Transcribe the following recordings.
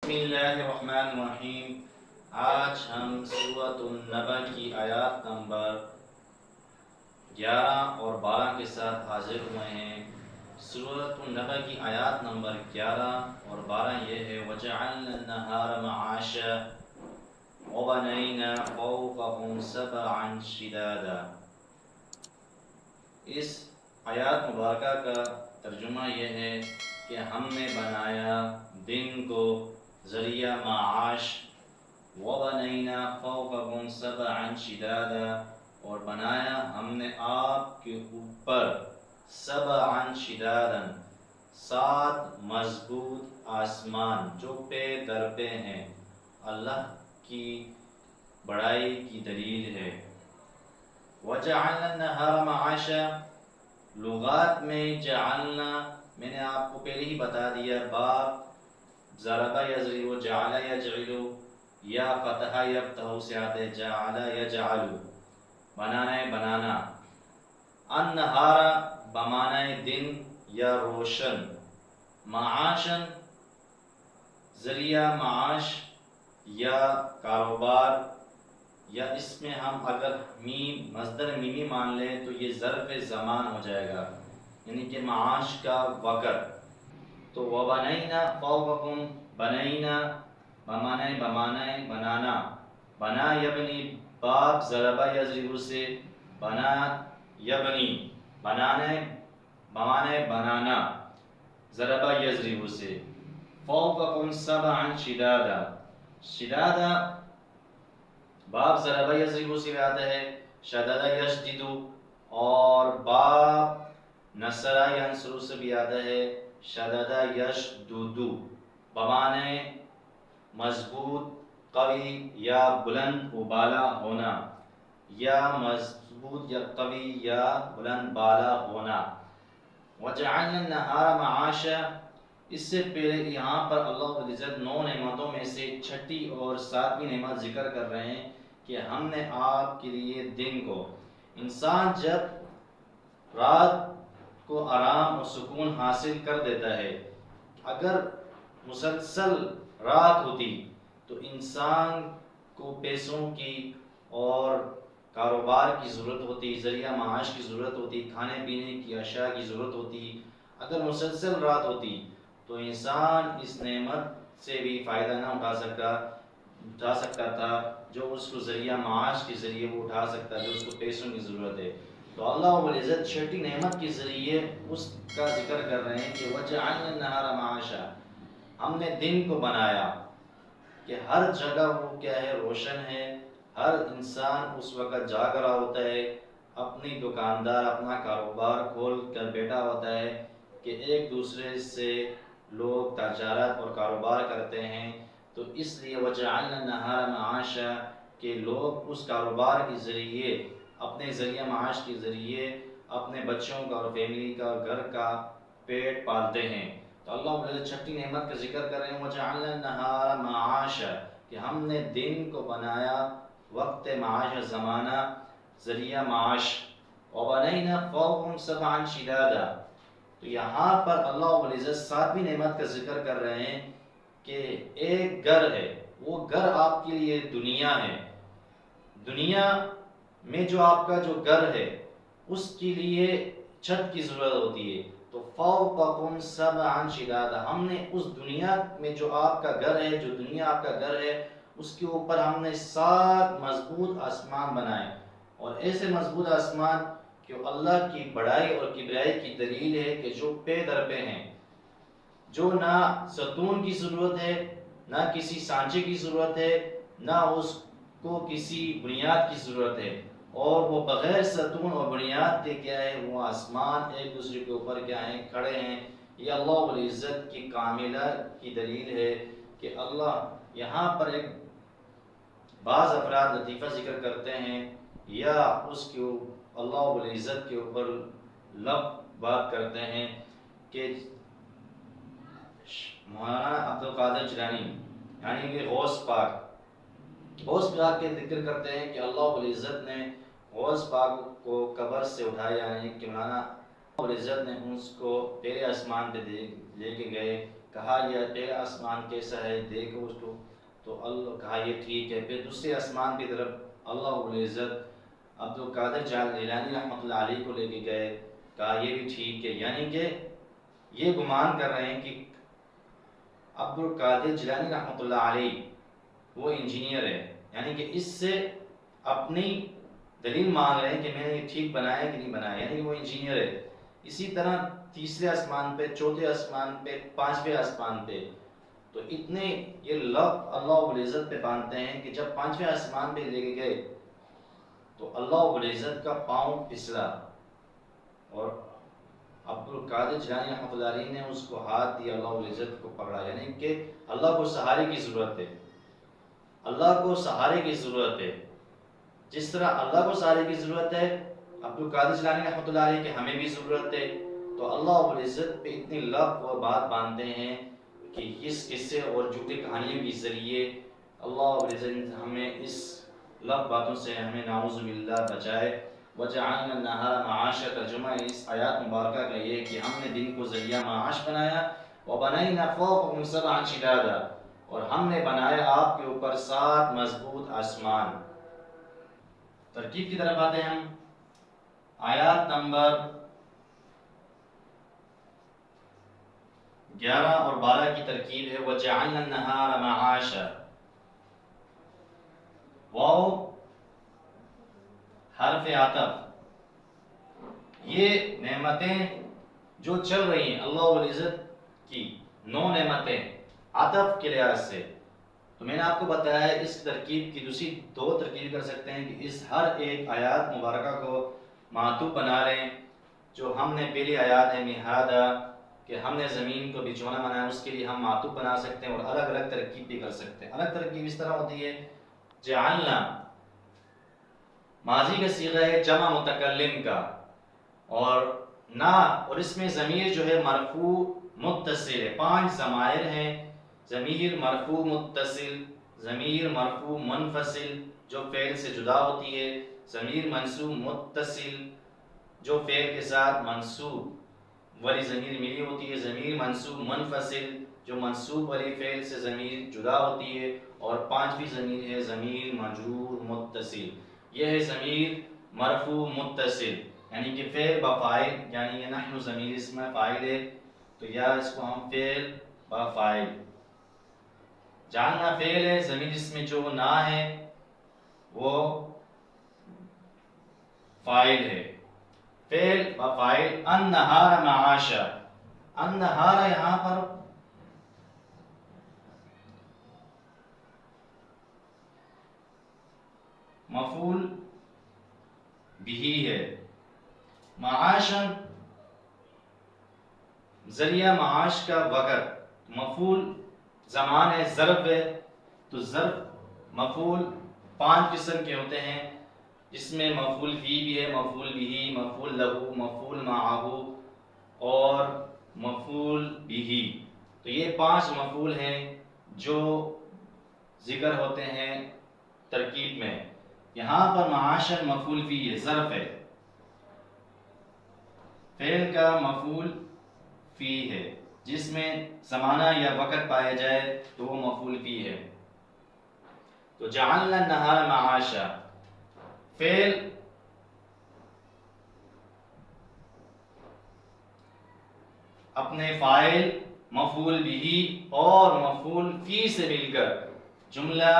بسم اللہ الرحمن الرحیم۔ آج ہم سورۃ النبأ کی آیات نمبر 11 اور 12 کے ساتھ حاضر ہوئے ہیں۔ سورۃ النبأ کی آیات نمبر 11 اور 12 یہ ہے وَجَعَلْنَا النَّهَارَ مَعَاشًا وَبَنَيْنَا فَوْقَهُمْ سَبْعًا شِدَادًا۔ اس آیات مبارکہ کا ترجمہ یہ ہے کہ ہم نے بنایا دن کو ذریعہ معاش، وَبَنَيْنَا فَوْقَكُمْ سَبْعًا شِدَادًا، اور بنایا ہم نے آپ کے اوپر سبعًا شِدَادًا 7 مضبوط آسمان جو پے در پے ہیں۔ اللہ کی بڑائی کی دلیل ہے۔ وَجَعَلْنَا النَّهَارَ مَعَاشًا، لغات میں جعلنا میں نے آپ کو پہلے ہی بتا دیا، باب ضرب یضرب، جعل یجعل، یا فتح یفتح سے آتے جعل یجعل، بنانا بنانا۔ النہار بمعنی دن یا روشن، معاشن ذریعہ معاش یا کاروبار، یا اس میں ہم اگر میم مصدر میمی مان لیں تو یہ ظرف زمان ہو جائے گا، یعنی کہ معاش کا وقت۔ تو وَبَنَيْنَا فَوْقَكُمْ، بنینا بمعنی بنانا، بنا یبنی، باب ضرب یضرب سے بنا یبنی، بنانے بمعنی بنانا، ضرب یضرب سے۔ فَوْقَكُمْ سَبْعًا شِدَادًا، شدادہ باب ضرب یضرب سے آتا ہے، شدد یشدد، اور باب نصر ینصر سے بھی آتا ہے، شدد یشدد، بمعنی مضبوط، قوی یا بلند و بالا ہونا، یا مضبوط یا قوی یا بلند بالا ہونا۔ وَجَعَلْنَا النَّهَارَ مَعَاشًا، اس سے پہلے یہاں پر اللہ رب العزت 9 نعمتوں میں سے چھٹی اور 7ویں نعمت ذکر کر رہے ہیں کہ ہم نے آپ کے لیے دن کو، انسان جب رات کو آرام اور سکون حاصل کر دیتا ہے، اگر مسلسل رات ہوتی تو انسان کو پیسوں کی اور کاروبار کی ضرورت ہوتی، ذریعہ معاش کی ضرورت ہوتی، کھانے پینے کی اشیاء کی ضرورت ہوتی۔ اگر مسلسل رات ہوتی تو انسان اس نعمت سے بھی فائدہ نہ اٹھا سکتا تھا جو اس کو ذریعہ معاش کے ذریعے وہ اٹھا سکتا ہے، جو اس کو پیسوں کی ضرورت ہے۔ تو اللہ رب العزت چھٹی نعمت کے ذریعے اس کا ذکر کر رہے ہیں کہ وَجَعَلْنَا النَّهَارَ مَعَاشًا، ہم نے دن کو بنایا کہ ہر جگہ وہ کیا ہے، روشن ہے، ہر انسان اس وقت جاگ رہا ہوتا ہے، اپنی دکاندار اپنا کاروبار کھول کر بیٹھا ہوتا ہے کہ ایک دوسرے سے لوگ تجارت اور کاروبار کرتے ہیں۔ تو اس لیے وَجَعَلْنَا النَّهَارَ مَعَاشًا کہ لوگ اس کاروبار کے ذریعے، اپنے ذریعہ معاش کے ذریعے اپنے بچوں کا اور فیملی کا اور گھر کا پیٹ پالتے ہیں۔ تو اللہ رب العزت چھٹی نعمت کا ذکر کر رہے ہیں وَجَعَلْنَا النَّهَارَ مَعَاشًا کہ ہم نے دن کو بنایا وقت معاش، زمانہ ذریعہ معاش۔ وَبَنَيْنَا فَوْقَكُمْ سَبْعًا شِدَادًا، تو یہاں پر اللہ رب العزت 7ویں نعمت کا ذکر کر رہے ہیں کہ ایک گھر ہے، وہ گھر آپ کے لیے دنیا ہے۔ دنیا میں جو آپ کا جو گھر ہے اس کے لیے چھت کی ضرورت ہوتی ہے۔ تو فَوْقَكُمْ سَبْعًا شِدَادًا، ہم نے اس دنیا میں جو آپ کا گھر ہے، جو دنیا آپ کا گھر ہے، اس کے اوپر ہم نے 7 مضبوط آسمان بنائے، اور ایسے مضبوط آسمان کہ اللہ کی بڑائی اور کبریائی کی دلیل ہے کہ جو پے در پے ہیں، جو نہ ستون کی ضرورت ہے، نہ کسی سانچے کی ضرورت ہے، نہ اس کو کسی بنیاد کی ضرورت ہے، اور وہ بغیر ستون اور بنیاد کے کیا ہے، وہ آسمان ایک دوسرے کے اوپر کیا ہیں، کھڑے ہیں۔ یہ اللہ رب العزت کی کاملہ کی دلیل ہے کہ اللہ یہاں پر ایک بعض افراد لطیفہ ذکر کرتے ہیں یا اس کے اللہ رب العزت کے اوپر لب بات کرتے ہیں کہ مولانا عبدالقادر جیلانی یعنی کہ غوث پاک کے ذکر کرتے ہیں کہ اللہ رب العزت نے غوث پاک کو قبر سے اٹھایا، یعنی کہ مولانا رب العزت نے اس کو پہلے آسمان پہ لے کے گئے، کہا یہ پہلا آسمان کیسا ہے دیکھو اس کو، تو اللہ کہا یہ ٹھیک ہے. پھر دوسرے آسمان کی طرف اللہ رب العزت عبد القادر جیلانی رحمۃ اللہ علیہ کو لے کے گئے، کہا یہ بھی ٹھیک ہے. یعنی کہ یہ گمان کر رہے ہیں کہ عبد القادر جیلانی رحمۃ اللہ علیہ وہ انجینئر ہے، یعنی کہ اس سے اپنی دلیل مانگ رہے ہیں کہ میں نے یہ ٹھیک بنایا کہ نہیں بنایا، یعنی کہ وہ انجینئر ہے. اسی طرح تیسرے آسمان پہ، چوتھے آسمان پہ، پانچویں آسمان پہ، تو اتنے یہ لفظ اللہ رب العزت پہ باندھتے ہیں کہ جب پانچویں آسمان پہ لے کے گئے تو اللہ رب العزت کا پاؤں پھسلا اور عبد القادر جیلانی رحمۃ اللہ علیہ نے اس کو ہاتھ دیا، اللہ رب العزت کو پکڑا. یعنی کہ اللہ کو سہارے کی ضرورت ہے، اللہ کو سہارے کی ضرورت ہے. جس طرح اللہ کو سہارے کی ضرورت ہے عبد القادر جیلانی رحمۃ اللہ علیہ کہ ہمیں بھی ضرورت ہے. تو اللہ رب العزت پہ اتنی لفظ اور بات باندھتے ہیں کہ اس قصے اور جھوٹی کہانیوں کے ذریعے اللہ رب العزت ہمیں اس لفظ باتوں سے ہمیں نعوذ باللہ بچائے. وجعلنا النہار معاشا، ترجمہ اس آیات مبارکہ کا یہ کہ ہم نے دن کو ذریعہ معاش بنایا. وبنینا فوقکم سبعا شدادا، اور ہم نے بنایا آپ کے اوپر 7 مضبوط آسمان. ترکیب کی طرف آتے ہیں ہم. آیات نمبر 11 اور 12 کی ترکیب ہے وَجَعَلْنَا النَّهَارَ مَعَاشًا. واو حرف عطف، یہ نعمتیں جو چل رہی ہیں اللہ رب العزت کی 9 نعمتیں عطف کے لحاظ سے، تو میں نے آپ کو بتایا ہے اس ترکیب کی دوسری 2 ترکیب کر سکتے ہیں کہ اس ہر ایک آیات مبارکہ کو معطوف بنا رہے ہیں. جو ہم نے پہلی آیات ہے مہادا کہ ہم نے زمین کو بچھونا بنایا، اس کے لیے ہم معطوف بنا سکتے ہیں اور الگ الگ ترکیب بھی کر سکتے ہیں. الگ ترکیب اس طرح ہوتی ہے جعلنا ماضی کا صیغہ ہے جمع متکلم کا، اور نا اور اس میں ضمیر جو ہے مرفوع متصل ہے. 5 ضمائر ہیں، ضمیر مرفوع متصل، ضمیر مرفوع منفصل جو فعل سے جدا ہوتی ہے، ضمیر منصوب متصل جو فعل کے ساتھ منصوب والی ضمیر ملی ہوتی ہے، ضمیر منصوب منفصل جو منصوب والی فعل سے ضمیر جدا ہوتی ہے، اور 5ویں ضمیر ہے ضمیر مجرور متصل. یہ ہے ضمیر مرفوع متصل، یعنی کہ فعل بفاعل، یعنی یہ نحن ضمیر اسم فاعل ہے تو یا اس کو ہم فعل بفاعل. جاننا فعل ہے، ضمیر اس میں جو نا ہے وہ فاعل ہے. فعل بفاعل النہار معاشا. النہار یہاں پر مفعول بھی ہے، معاشن ذریعہ معاش کا وقت، مفعول زمان ہے، ظرف ہے، تو ظرف مفعول 5 قسم کے ہوتے ہیں جس میں مفعول فی بھی ہے، مفعول بھی، مفعول لہو، مفعول معہ اور مفعول بھی. تو یہ 5 مفعول ہیں جو ذکر ہوتے ہیں ترکیب میں. یہاں پر معاشن مفعول فی ہے، ظرف ہے، فعل کا مفعول فی ہے، جس میں زمانہ یا وقت پایا جائے تو وہ مفعول فی ہے. تو جعلنا النہار معاشا، فعل اپنے فاعل مفعول بھی اور مفعول فی سے مل کر جملہ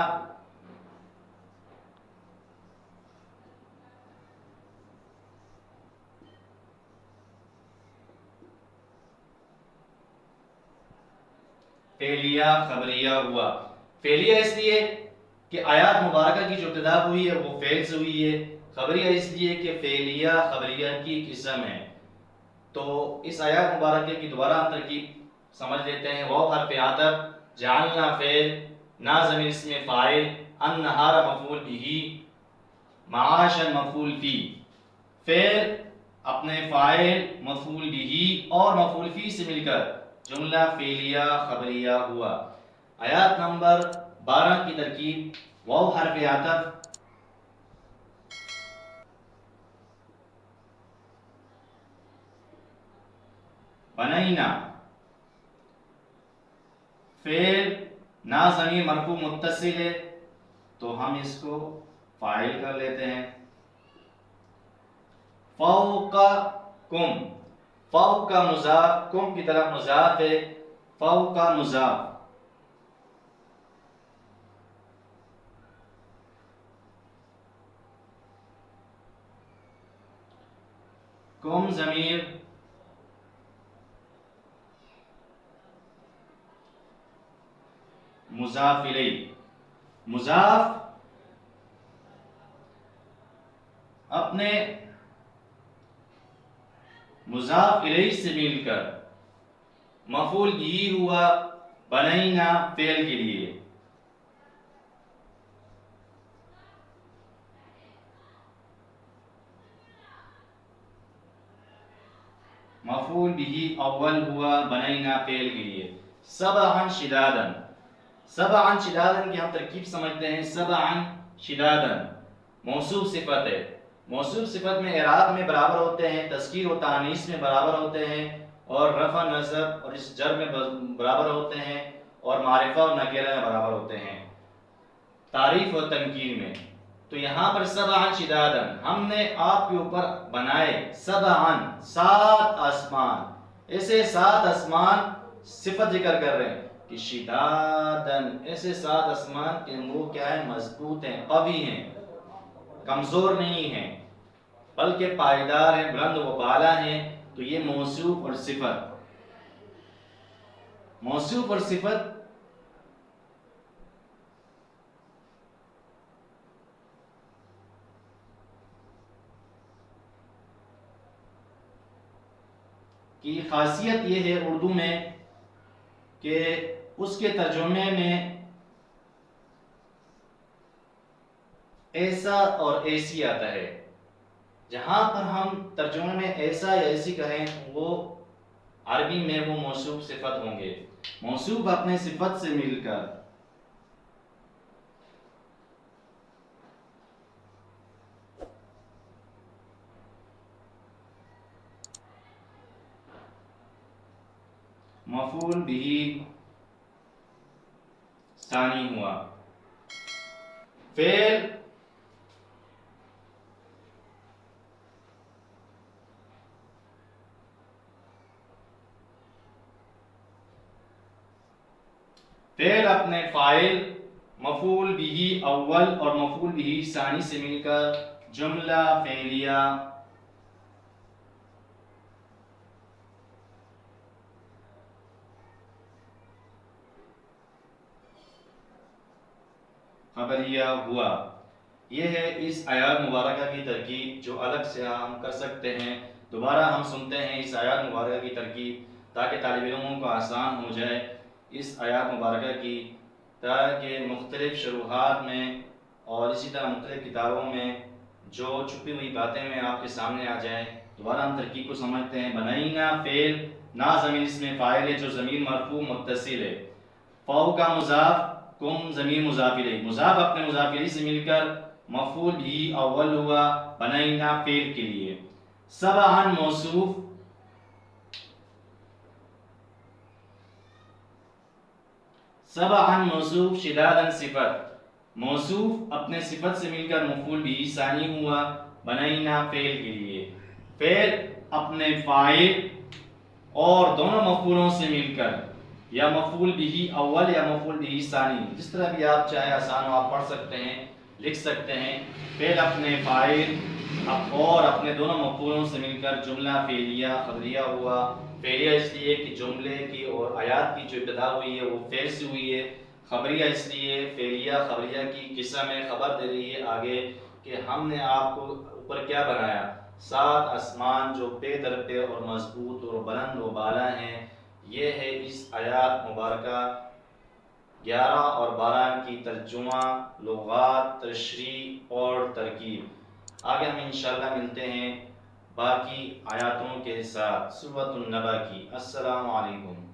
فعلیہ خبریہ ہوا. فعلیہ اس لیے کہ آیات مبارکہ کی جو ابتدا ہوئی ہے وہ فعل سے ہوئی ہے، خبریہ اس لیے کہ فعلیہ خبریہ کی قسم ہے. تو اس آیات مبارکہ کی دوبارہ ہم ترکیب سمجھ لیتے ہیں. واو حرف عطف، جعلنا فعل، نا ضمیر اسم فاعل، النہار مفعول بھی، معاشا مفعول فی. فعل اپنے فاعل مفعول بھی اور مفعول فی سے مل کر جملہ فعلیہ خبریہ ہوا. آیات نمبر 12 کی ترکیب واو حرف عطف، بنینا فعل نا ضمیر مرفوع متصل ہے تو ہم اس کو فاعل کر لیتے ہیں. فوق کم، فوق کا مضاف کم کی طرف مضاف ہے، فوق کا مضاف. کم ضمیر مضاف الیہ، مضاف اپنے مضاف الیہ سے مل کر مفعول بھی ہوا بنینا فعل کے لیے. مفعول بھی اول ہوا بنینا فعل کے لیے. سبعا شدادا، سبعا شدادا کی ہم ترکیب سمجھتے ہیں. سبعا شدادا موصوف صفت ہے. موصوف صفت میں اعراب میں برابر ہوتے ہیں، تذکیر و تانیث میں برابر ہوتے ہیں، اور رفع نصب اور اس جر میں برابر ہوتے ہیں، اور معرفہ اور نکرہ میں برابر ہوتے ہیں، تعریف و تنکیر میں. تو یہاں پر سبعا شدادا ہم نے آپ کے اوپر بنائے سبعا 7 آسمان. ایسے 7 آسمان صفت ذکر کر رہے ہیں کہ شدادا ایسے 7 آسمان کہ وہ کیا ہے، مضبوط ہیں، قوی ہیں، کمزور نہیں ہیں، بلکہ پائیدار ہیں، بلند و بالا ہیں. تو یہ موصوف اور صفت، موصوف اور صفت کی خاصیت یہ ہے اردو میں کہ اس کے ترجمے میں ایسا اور ایسی آتا ہے. جہاں پر ہم ترجمے میں ایسا یا ایسی کہیں وہ عربی میں وہ موصوف صفت ہوں گے. موصوف اپنے صفت سے مل کر مفعول بھی ثانی ہوا. فعل فعل اپنے فاعل مفعول بھی اول اور مفعول بھی ثانی سے مل کر جملہ فعلیہ خبریہ ہوا. یہ ہے اس آیات مبارکہ کی ترکیب جو الگ سے ہم کر سکتے ہیں. دوبارہ ہم سنتے ہیں اس آیات مبارکہ کی ترکیب تاکہ طالب علموں کو آسان ہو جائے اس آیات مبارکہ کی، تاکہ مختلف شروحات میں اور اسی طرح مختلف کتابوں میں جو چھپی ہوئی باتیں میں آپ کے سامنے آ جائیں. دوبارہ ہم ترکیب کو سمجھتے ہیں. بنینا فعل نا ضمیر اس میں فاعل ہے جو ضمیر مرفوع متصل ہے. فوق کا مضاف کم ضمیر مضاف الیہ، مضاف اپنے مضاف الیہ سے مل کر مفعول بھی اول ہوا بنینا فعل کے لیے. سبعا موصوف، سبعا موصوف، شدادا صفت. موصوف اپنے صفت سے مل کر مفعول بھی ثانی ہوا بنینا فعل کے لیے. فعل اپنے فاعل اور دونوں مفعولوں سے مل کر یا مفعول بھی اول یا مفعول بھی ثانی، جس طرح بھی آپ چاہے آسان ہو آپ پڑھ سکتے ہیں، لکھ سکتے ہیں. فعل اپنے فاعل اور اپنے دونوں مفعولوں سے مل کر جملہ فعلیہ خبریہ ہوا. فعلیہ اس لیے کہ جملے کی اور آیات کی جو ابتدا ہوئی ہے وہ فعل سے ہوئی ہے. خبریہ اس لیے فعلیہ خبریہ کی قسم ہے، خبر دے رہی ہے آگے کہ ہم نے آپ کو اوپر کیا بنایا، 7 آسمان جو پے در پے اور مضبوط اور بلند و بالا ہیں. یہ ہے اس آیات مبارکہ 11 اور 12 کی ترجمہ، لغات، تشریح اور ترکیب. آگے ہم انشاءاللہ ملتے ہیں باقی آیاتوں کے ساتھ سورۃ النبأ کی. السلام علیکم.